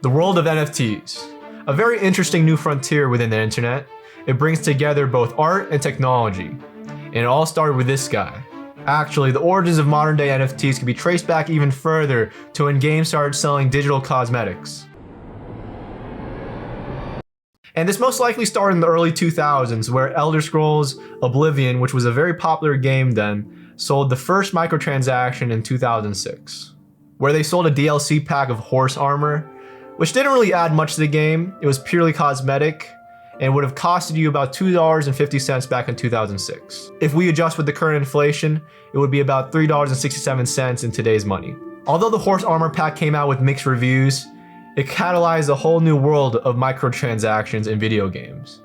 The world of NFTs. A very interesting new frontier within the internet. It brings together both art and technology. And it all started with this guy. Actually, the origins of modern day NFTs can be traced back even further to when games started selling digital cosmetics. And this most likely started in the early 2000s, where Elder Scrolls Oblivion, which was a very popular game then, sold the first microtransaction in 2006, where they sold a DLC pack of horse armor, which didn't really add much to the game. It was purely cosmetic and would have costed you about $2.50 back in 2006. If we adjust with the current inflation, it would be about $3.67 in today's money. Although the horse armor pack came out with mixed reviews, it catalyzed a whole new world of microtransactions in video games.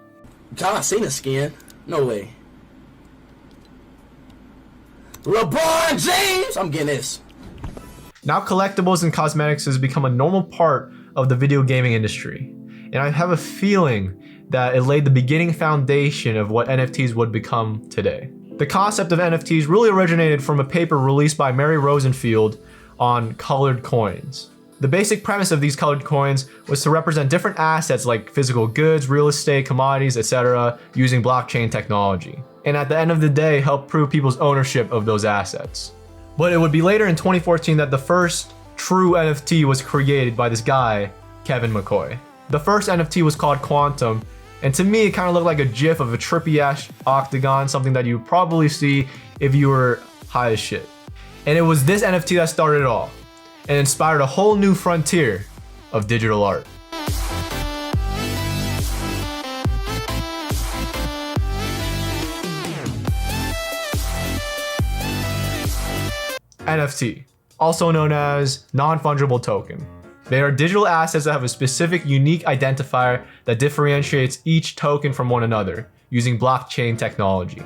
John Cena skin? No way. LeBron James! I'm getting this. Now collectibles and cosmetics has become a normal part of the video gaming industry. And I have a feeling that it laid the beginning foundation of what NFTs would become today. The concept of NFTs really originated from a paper released by Mary Rosenfield on colored coins. The basic premise of these colored coins was to represent different assets like physical goods, real estate, commodities, etc. using blockchain technology. And at the end of the day, help prove people's ownership of those assets. But it would be later in 2014 that the first true NFT was created by this guy, Kevin McCoy. The first NFT was called Quantum, and to me it kind of looked like a gif of a trippy-ass octagon, something that you would probably see if you were high as shit. And it was this NFT that started it all, and inspired a whole new frontier of digital art. NFT, also known as non-fungible token. They are digital assets that have a specific unique identifier that differentiates each token from one another using blockchain technology,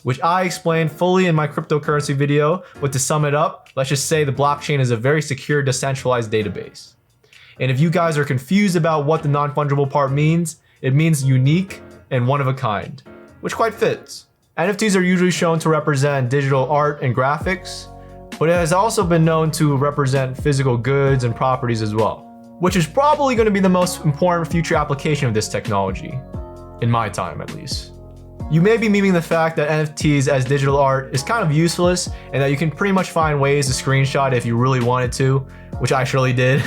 which I explained fully in my cryptocurrency video. But to sum it up, let's just say the blockchain is a very secure, decentralized database. And if you guys are confused about what the non-fungible part means, it means unique and one of a kind, which quite fits. NFTs are usually shown to represent digital art and graphics, but it has also been known to represent physical goods and properties as well, which is probably going to be the most important future application of this technology, in my time at least. You may be memeing the fact that NFTs as digital art is kind of useless and that you can pretty much find ways to screenshot if you really wanted to, which I surely did.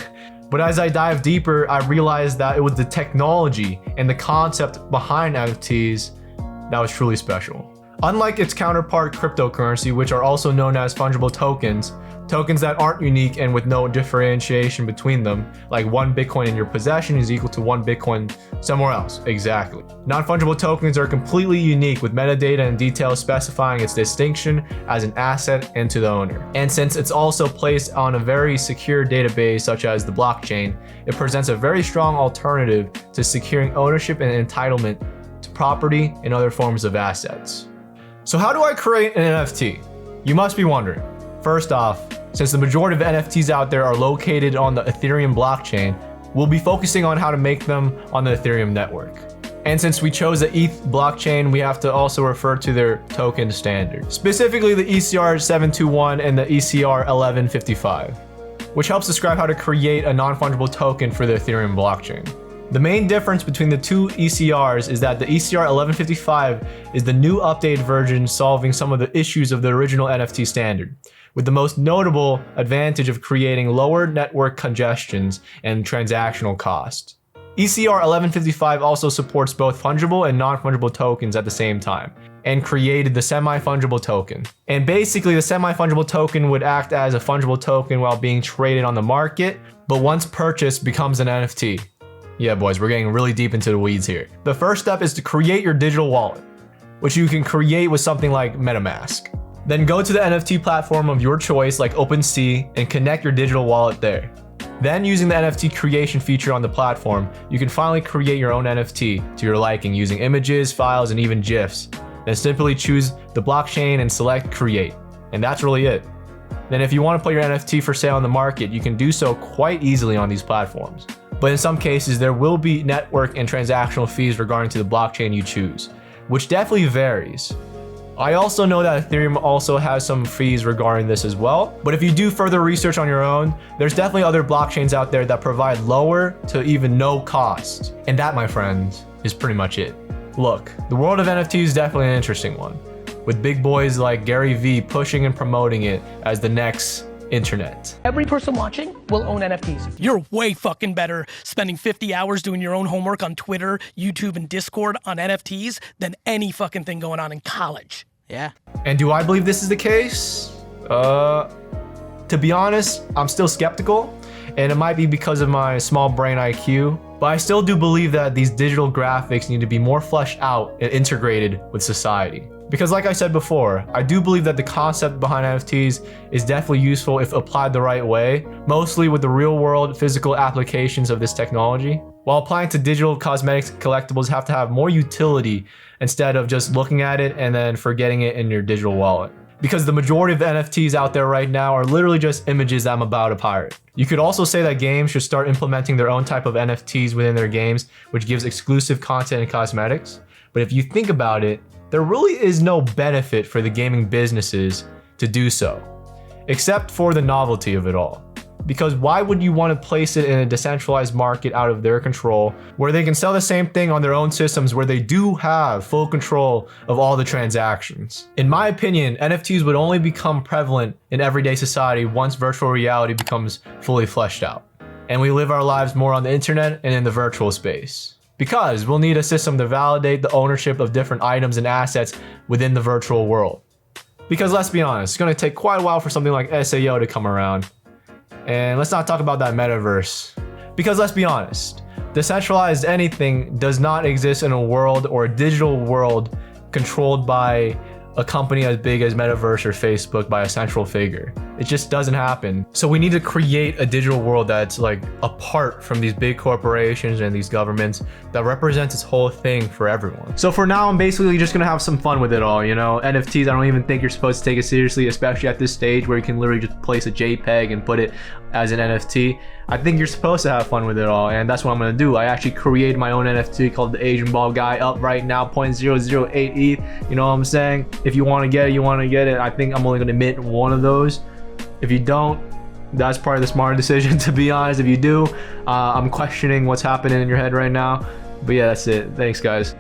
But as I dive deeper, I realized that it was the technology and the concept behind NFTs that was truly special. Unlike its counterpart cryptocurrency, which are also known as fungible tokens, tokens that aren't unique and with no differentiation between them, like one Bitcoin in your possession is equal to one Bitcoin somewhere else, exactly. Non-fungible tokens are completely unique with metadata and details specifying its distinction as an asset and to the owner. And since it's also placed on a very secure database such as the blockchain, it presents a very strong alternative to securing ownership and entitlement to property and other forms of assets. So how do I create an NFT? You must be wondering. First off, since the majority of NFTs out there are located on the Ethereum blockchain, we'll be focusing on how to make them on the Ethereum network. And since we chose the ETH blockchain, we have to also refer to their token standard, specifically the ECR 721 and the ECR 1155, which helps describe how to create a non-fungible token for the Ethereum blockchain. The main difference between the two ECRs is that the ECR 1155 is the new updated version solving some of the issues of the original NFT standard, with the most notable advantage of creating lower network congestions and transactional cost. ECR 1155 also supports both fungible and non-fungible tokens at the same time, and created the semi-fungible token. And basically the semi-fungible token would act as a fungible token while being traded on the market, but once purchased becomes an NFT. Yeah boys, we're getting really deep into the weeds here. The first step is to create your digital wallet, which you can create with something like MetaMask. Then go to the NFT platform of your choice like OpenSea and connect your digital wallet there. Then using the NFT creation feature on the platform, you can finally create your own NFT to your liking using images, files, and even GIFs. Then simply choose the blockchain and select create. And that's really it. Then if you want to put your NFT for sale on the market, you can do so quite easily on these platforms. But in some cases, there will be network and transactional fees regarding to the blockchain you choose, which definitely varies. I also know that Ethereum also has some fees regarding this as well. But if you do further research on your own, there's definitely other blockchains out there that provide lower to even no cost. And that, my friends, is pretty much it. Look, the world of NFT is definitely an interesting one, with big boys like Gary Vee pushing and promoting it as the next internet. Every person watching will own NFTs. You're way fucking better spending 50 hours doing your own homework on Twitter, YouTube, and Discord on NFTs than any fucking thing going on in college. Yeah. And do I believe this is the case? To be honest, I'm still skeptical, and it might be because of my small brain IQ, but I still do believe that these digital graphics need to be more fleshed out and integrated with society. Because like I said before, I do believe that the concept behind NFTs is definitely useful if applied the right way, mostly with the real world physical applications of this technology. While applying to digital cosmetics collectibles have to have more utility instead of just looking at it and then forgetting it in your digital wallet. Because the majority of the NFTs out there right now are literally just images I'm about to pirate. You could also say that games should start implementing their own type of NFTs within their games, which gives exclusive content and cosmetics. But if you think about it, there really is no benefit for the gaming businesses to do so, except for the novelty of it all. Because why would you want to place it in a decentralized market out of their control, where they can sell the same thing on their own systems where they do have full control of all the transactions? In my opinion, NFTs would only become prevalent in everyday society once virtual reality becomes fully fleshed out, and we live our lives more on the internet and in the virtual space. Because we'll need a system to validate the ownership of different items and assets within the virtual world. Because let's be honest, it's going to take quite a while for something like SAO to come around. And let's not talk about that metaverse. Because let's be honest, decentralized anything does not exist in a world or a digital world controlled by a company as big as Metaverse or Facebook by a central figure. It just doesn't happen. So we need to create a digital world that's like apart from these big corporations and these governments that represents this whole thing for everyone. So for now, I'm basically just gonna have some fun with it all, you know? NFTs, I don't even think you're supposed to take it seriously, especially at this stage where you can literally just place a JPEG and put it as an NFT. I think you're supposed to have fun with it all, and that's what I'm gonna do. I actually created my own NFT called the Asian Ball Guy, up right now, 0.008 ETH. You know what I'm saying? If you wanna get it, you wanna get it. I think I'm only gonna mint one of those. If you don't, that's probably the smarter decision, to be honest. If you do, I'm questioning what's happening in your head right now. But yeah, that's it. Thanks, guys.